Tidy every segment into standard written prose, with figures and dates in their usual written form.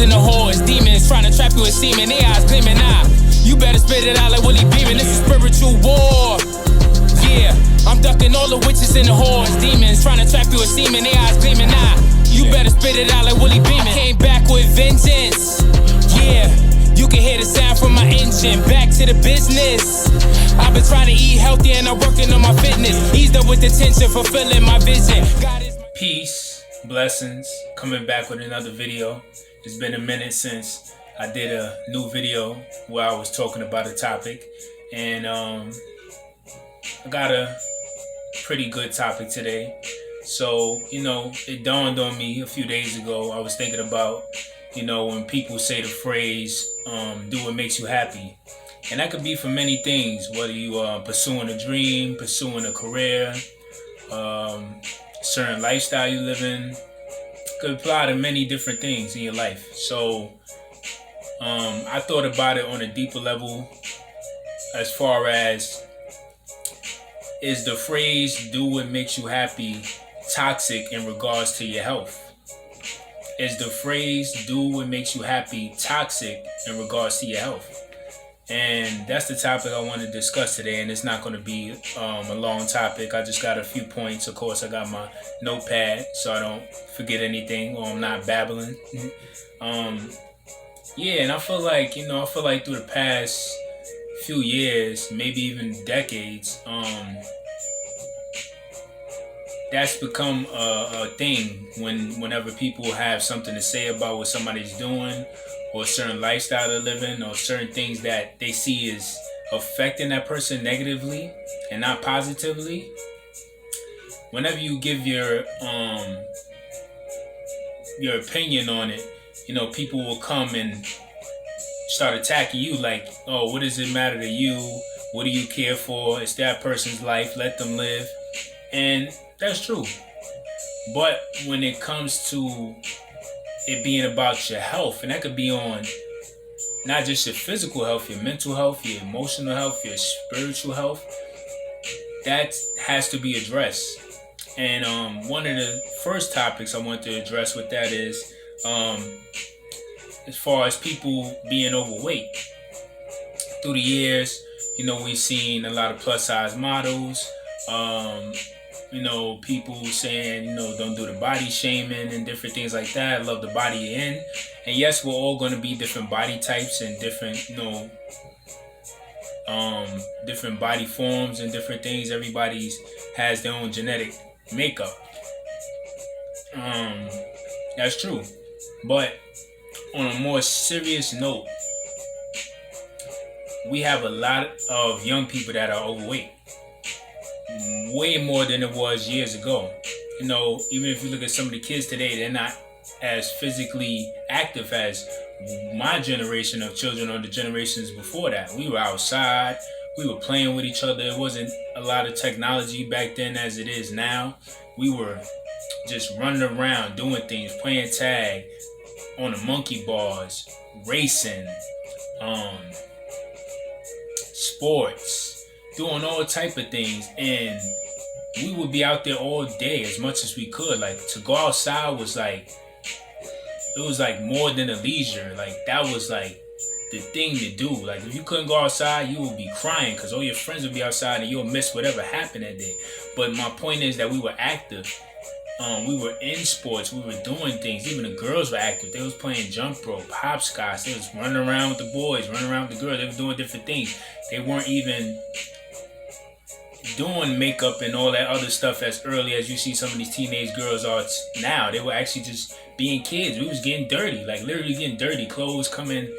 in the whores, demons trying to trap you with semen, their eyes gleaming. You better spit it out like Willie Beeman. This is spiritual war. Yeah, I'm ducking all the witches in the whores, demons trying to trap you with semen, their eyes gleaming. You better spit it out like Willie Beeman. Came back with vengeance. Yeah, you can hear the sound from my engine. Back to the business. I've been trying to eat healthy and I'm working on my fitness. Eased up with the tension, fulfilling my vision. Peace, blessings. Coming back with another video. It's been a minute since I did a new video where I was talking about a topic, and I got a pretty good topic today. So, it dawned on me a few days ago. I was thinking about, when people say the phrase, do what makes you happy. And that could be for many things, whether you are pursuing a dream, pursuing a career, certain lifestyle you live in. Could apply to many different things in your life. So I thought about it on a deeper level as far as, is the phrase do what makes you happy toxic in regards to your health? Is the phrase do what makes you happy toxic in regards to your health? And that's the topic I want to discuss today, and it's not going to be a long topic. I just got a few points. Of course, I got my notepad so I don't forget anything or I'm not babbling. And I feel like, through the past few years, maybe even decades, that's become a thing whenever people have something to say about what somebody's doing, or a certain lifestyle they're living, or certain things that they see is affecting that person negatively and not positively. Whenever you give your opinion on it, people will come and start attacking you like, oh, what does it matter to you? What do you care for? It's that person's life. Let them live. And that's true. But when it comes to it being about your health, and that could be on not just your physical health, your mental health, your emotional health, your spiritual health, that has to be addressed. And one of the first topics I want to address with that is as far as people being overweight. Through the years, we've seen a lot of plus size models, people saying, don't do the body shaming and different things like that. I love the body you're in. And yes, we're all going to be different body types and different, different body forms and different things. Everybody has their own genetic makeup. That's true. But on a more serious note, we have a lot of young people that are overweight. Way more than it was years ago. Even if you look at some of the kids today, they're not as physically active as my generation of children or the generations before that. We were outside, we were playing with each other. It wasn't a lot of technology back then as it is now. We were just running around, doing things, playing tag, on the monkey bars, racing, sports, doing all type of things, and we would be out there all day as much as we could. Like, to go outside was like, it was like more than a leisure. Like, that was like the thing to do. Like, if you couldn't go outside, you would be crying because all your friends would be outside and you'll miss whatever happened that day. But my point is that we were active. We were in sports. We were doing things. Even the girls were active. They was playing jump rope, hopscotch. They was running around with the boys, running around with the girls. They were doing different things. They weren't even doing makeup and all that other stuff as early as you see some of these teenage girls are now. They were actually just being kids. We was getting dirty, like literally getting dirty. Clothes getting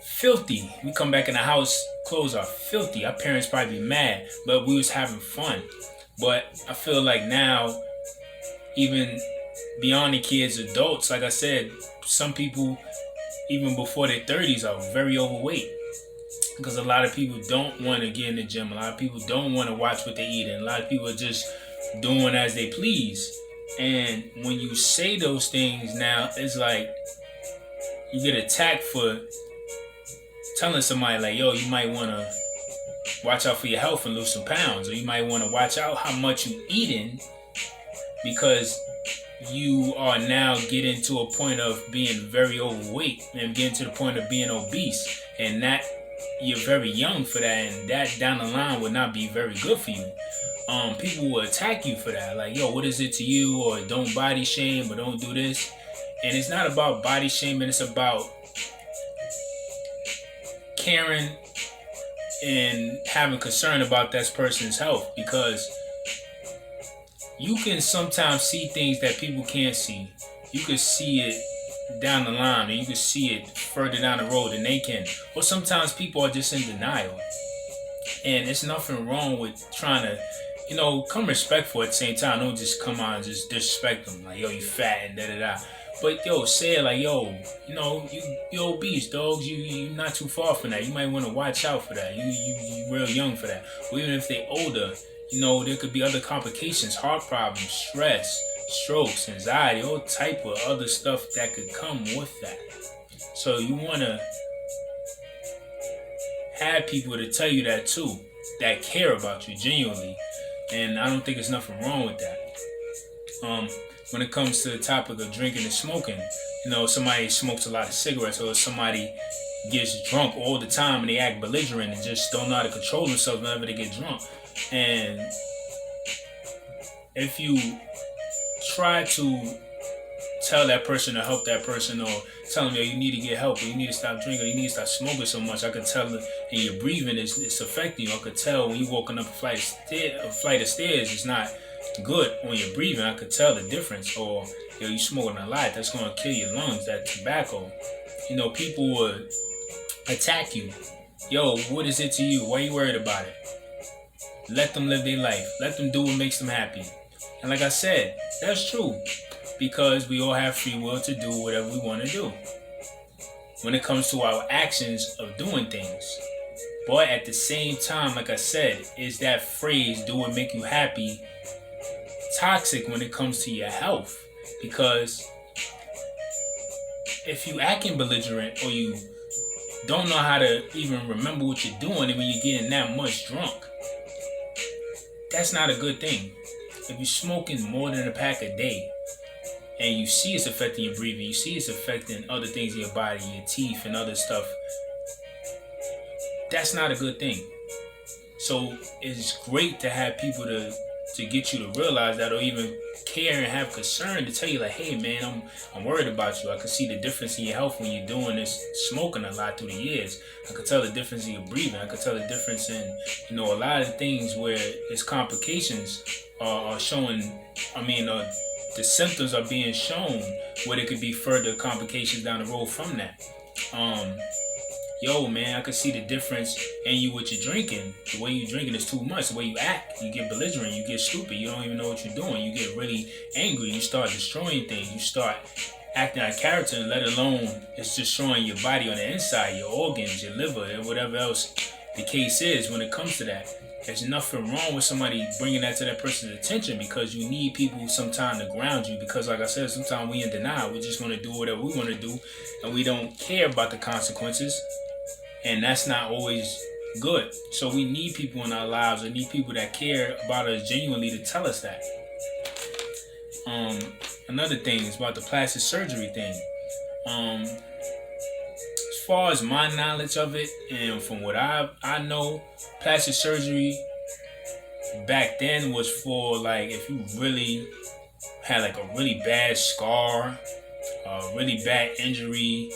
filthy. We come back in the house, clothes are filthy. Our parents probably be mad, but we was having fun. But I feel like now, even beyond the kids, adults, like I said, some people, even before their 30s, are very overweight. Because a lot of people don't want to get in the gym. A lot of people don't want to watch what they eat. And a lot of people are just doing as they please. And when you say those things now, it's like you get attacked for telling somebody like, yo, you might want to watch out for your health and lose some pounds. Or you might want to watch out how much you eating, because you are now getting to a point of being very overweight and getting to the point of being obese, and that you're very young for that, and that down the line would not be very good for you. People will attack you for that, like, yo, what is it to you, or don't body shame, or don't do this. And it's not about body shaming, it's about caring and having concern about that person's health, because you can sometimes see things that people can't see. You can see it down the line, or you can see it further down the road than they can. Or sometimes people are just in denial. And there's nothing wrong with trying to, come respectful at the same time. Don't just come on and just disrespect them. Like, yo, you fat and da-da-da. But, yo, say it like, yo, you obese, dogs. You not too far from that. You might want to watch out for that. You real young for that. Or even if they older, there could be other complications, heart problems, stress, strokes, anxiety, all type of other stuff that could come with that. So you want to have people to tell you that too, that care about you genuinely. And I don't think there's nothing wrong with that. When it comes to the topic of drinking and smoking, somebody smokes a lot of cigarettes, or somebody gets drunk all the time and they act belligerent and just don't know how to control themselves whenever they get drunk. And if you try to tell that person or help that person, or tell them, yo, you need to get help, or you need to stop drinking, or you need to stop smoking so much, I could tell, and your breathing is affecting you. I could tell when you're walking up a flight of stairs, it's not good when you're breathing. I could tell the difference. Or, yo, you smoking a lot, that's going to kill your lungs, that tobacco. People would attack you. Yo, what is it to you? Why are you worried about it? Let them live their life. Let them do what makes them happy. And like I said, that's true. Because we all have free will to do whatever we want to do when it comes to our actions of doing things. But at the same time, like I said, is that phrase, do what make you happy, toxic when it comes to your health? Because if you acting belligerent, or you don't know how to even remember what you're doing, and when you're getting that much drunk, that's not a good thing. If you're smoking more than a pack a day, and you see it's affecting your breathing, you see it's affecting other things in your body, your teeth and other stuff, that's not a good thing. So it's great to have people to get you to realize that, or even care and have concern to tell you, like, hey man, I'm worried about you. I can see the difference in your health when you're doing this smoking a lot through the years. I could tell the difference in your breathing. I could tell the difference in, a lot of things where its complications are showing, the symptoms are being shown, where there could be further complications down the road from that. Yo, man, I could see the difference in you with your drinking. The way you drinking is too much. The way you act, you get belligerent, you get stupid, you don't even know what you're doing. You get really angry, you start destroying things, you start acting out of character, and let alone it's destroying your body on the inside, your organs, your liver, and whatever else the case is when it comes to that. There's nothing wrong with somebody bringing that to that person's attention, because you need people sometime to ground you. Because like I said, sometimes we in denial. We just want to do whatever we want to do, and we don't care about the consequences. And that's not always good. So we need people in our lives. We need people that care about us genuinely to tell us that. Another thing is about the plastic surgery thing. As far as my knowledge of it, and from what I know, plastic surgery back then was for, like, if you really had like a really bad scar, a really bad injury,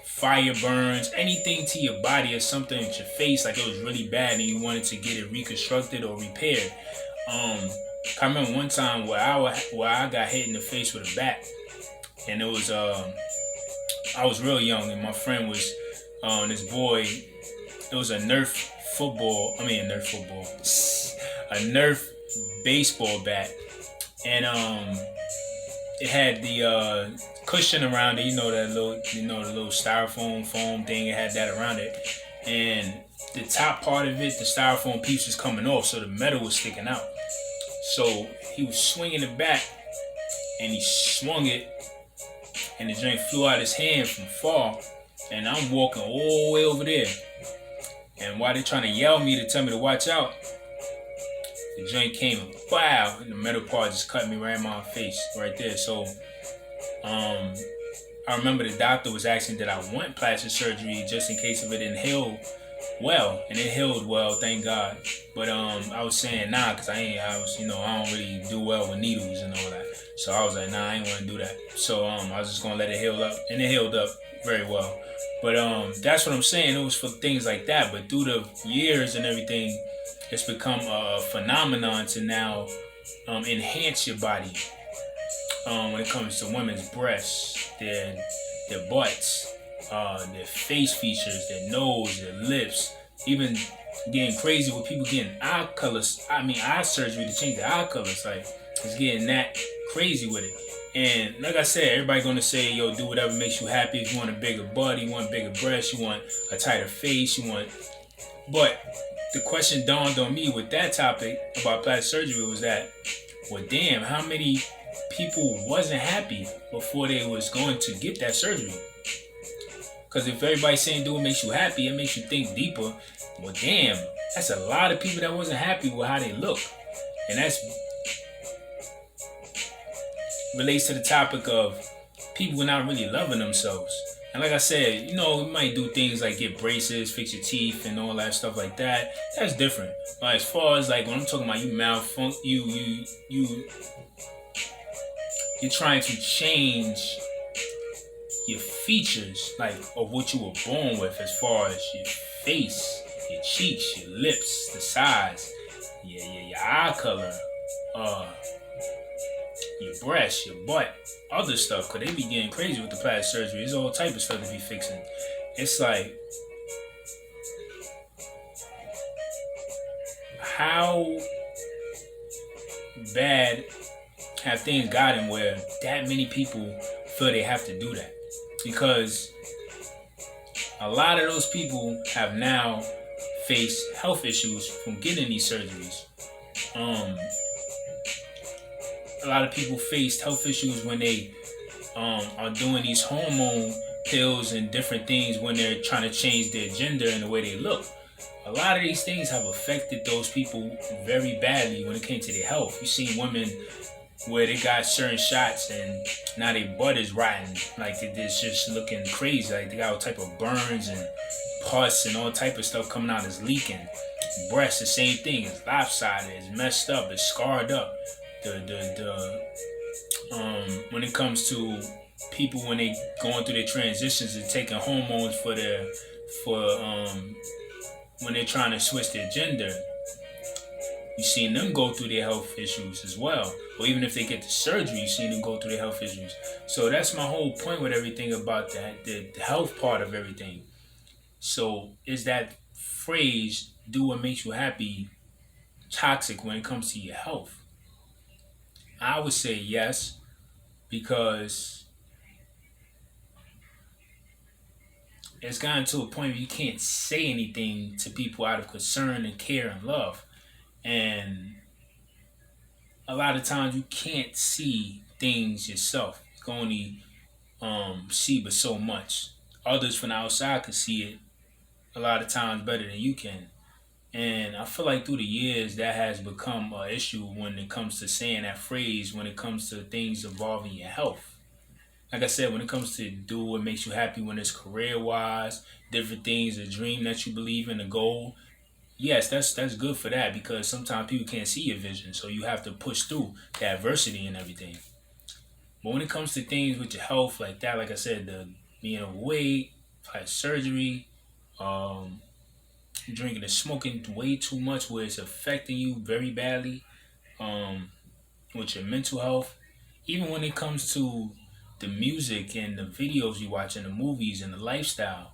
fire burns, anything to your body or something with your face, like it was really bad and you wanted to get it reconstructed or repaired. I remember one time where I got hit in the face with a bat, and it was I was real young, and my friend was this boy. It was a Nerf baseball bat, and it had the cushion around it. The little styrofoam foam thing. It had that around it, and the top part of it, the styrofoam piece was coming off, so the metal was sticking out. So he was swinging the bat, and he swung it, and the joint flew out his hand from far, and I'm walking all the way over there. And while they're trying to yell at me to tell me to watch out, The joint came and wow, and the metal part just cut me right in my face right there. So I remember the doctor was asking that I want plastic surgery just in case if it didn't heal well, and it healed well, thank God. But I was saying nah, cause I was, I don't really do well with needles and all that. So I was like, nah, I ain't want to do that. So I was just gonna let it heal up, and it healed up very well. But that's what I'm saying. It was for things like that. But through the years and everything, it's become a phenomenon to now enhance your body. When it comes to women's breasts, their butts, their face features, their nose, their lips, even getting crazy with people getting eye colors. I mean, eye surgery to change their eye colors. Like, it's getting that crazy with it. And like I said, everybody gonna say, yo, do whatever makes you happy. If you want a bigger butt, you want bigger breasts, you want a tighter face, But the question dawned on me with that topic about plastic surgery was that, well, damn, how many people wasn't happy before they was going to get that surgery? Because if everybody's saying do what makes you happy, it makes you think deeper. Well, damn, that's a lot of people that wasn't happy with how they look. And that's relates to the topic of people not really loving themselves. And like I said, you might do things like get braces, fix your teeth, and all that stuff like that. That's different. But as far as like when I'm talking about you're trying to change your features, like of what you were born with, as far as your face, your cheeks, your lips, the size, your eye color, your breast, your butt, other stuff, because they be getting crazy with the plastic surgery. There's all type of stuff to be fixing. It's like, how bad have things gotten where that many people feel they have to do that? Because a lot of those people have now faced health issues from getting these surgeries. A lot of people faced health issues when they are doing these hormone pills and different things when they're trying to change their gender and the way they look. A lot of these things have affected those people very badly when it came to their health. You've seen women where they got certain shots and now their butt is rotten. Like, it's just looking crazy. Like, they got all type of burns and pus and all type of stuff coming out as leaking. Breast, the same thing. It's lopsided. It's messed up. It's scarred up. When it comes to people when they going through their transitions and taking hormones for when they're trying to switch their gender, you've seen them go through their health issues as well. Or even if they get the surgery, you've seen them go through their health issues. So that's my whole point with everything about that, the health part of everything. So is that phrase, do what makes you happy, toxic when it comes to your health? I would say yes, because it's gotten to a point where you can't say anything to people out of concern and care and love. And a lot of times you can't see things yourself. You can only see but so much. Others from the outside can see it a lot of times better than you can. And I feel like through the years that has become an issue when it comes to saying that phrase, when it comes to things involving your health. Like I said, when it comes to do what makes you happy, when it's career-wise, different things, a dream that you believe in, a goal, yes, that's good for that, because sometimes people can't see your vision, so you have to push through the adversity and everything. But when it comes to things with your health like that, like I said, the being overweight, plastic surgery, drinking and smoking way too much where it's affecting you very badly, with your mental health, even when it comes to the music and the videos you watch and the movies and the lifestyle,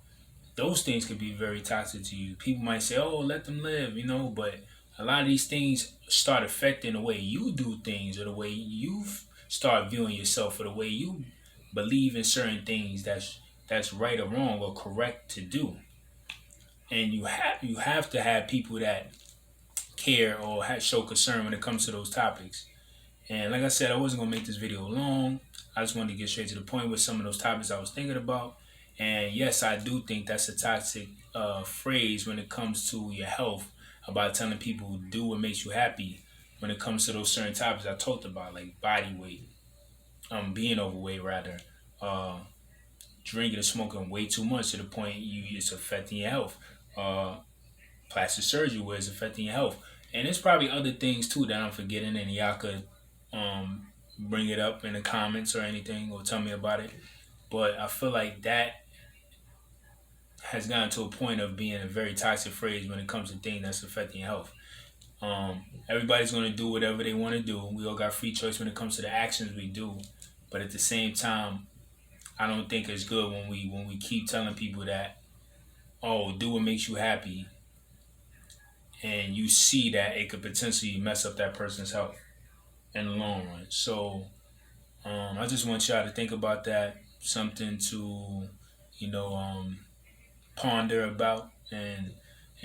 those things could be very toxic to you. People might say, oh, let them live, but a lot of these things start affecting the way you do things, or the way you start viewing yourself, or the way you believe in certain things that's right or wrong or correct to do. And you have to have people that care or show concern when it comes to those topics. And like I said, I wasn't going to make this video long. I just wanted to get straight to the point with some of those topics I was thinking about. And yes, I do think that's a toxic phrase when it comes to your health, about telling people do what makes you happy. when it comes to those certain topics I talked about, like body weight, being overweight rather, drinking and smoking way too much to the point it's affecting your health. Plastic surgery where it's affecting your health, and there's probably other things too that I'm forgetting, and y'all could bring it up in the comments or anything, or tell me about it. But I feel like that has gotten to a point of being a very toxic phrase when it comes to things that's affecting your health. Everybody's gonna do whatever they want to do. We all got free choice when it comes to the actions we do, but at the same time, I don't think it's good when we keep telling people that, oh, do what makes you happy, and you see that it could potentially mess up that person's health in the long run. So I just want y'all to think about that, something to ponder about and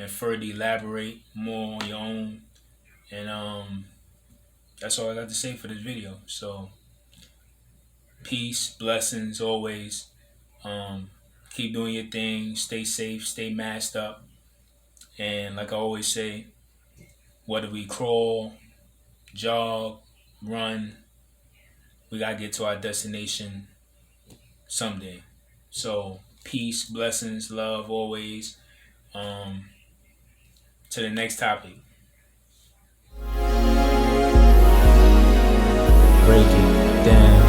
further elaborate more on your own. And that's all I got to say for this video. So peace, blessings always. Keep doing your thing, stay safe, stay masked up. And like I always say, whether we crawl, jog, run, we gotta get to our destination someday. So peace, blessings, love always. To the next topic. Break it down.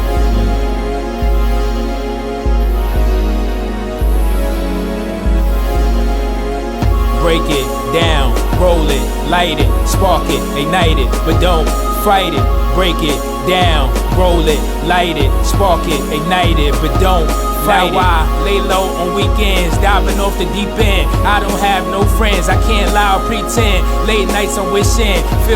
Break it down, roll it, light it, spark it, ignite it, but don't fight it. Break it down, roll it, light it, spark it, ignite it, but don't fight it. Now I lay low on weekends, diving off the deep end. I don't have no friends, I can't lie or pretend. Late nights I'm wishing, feel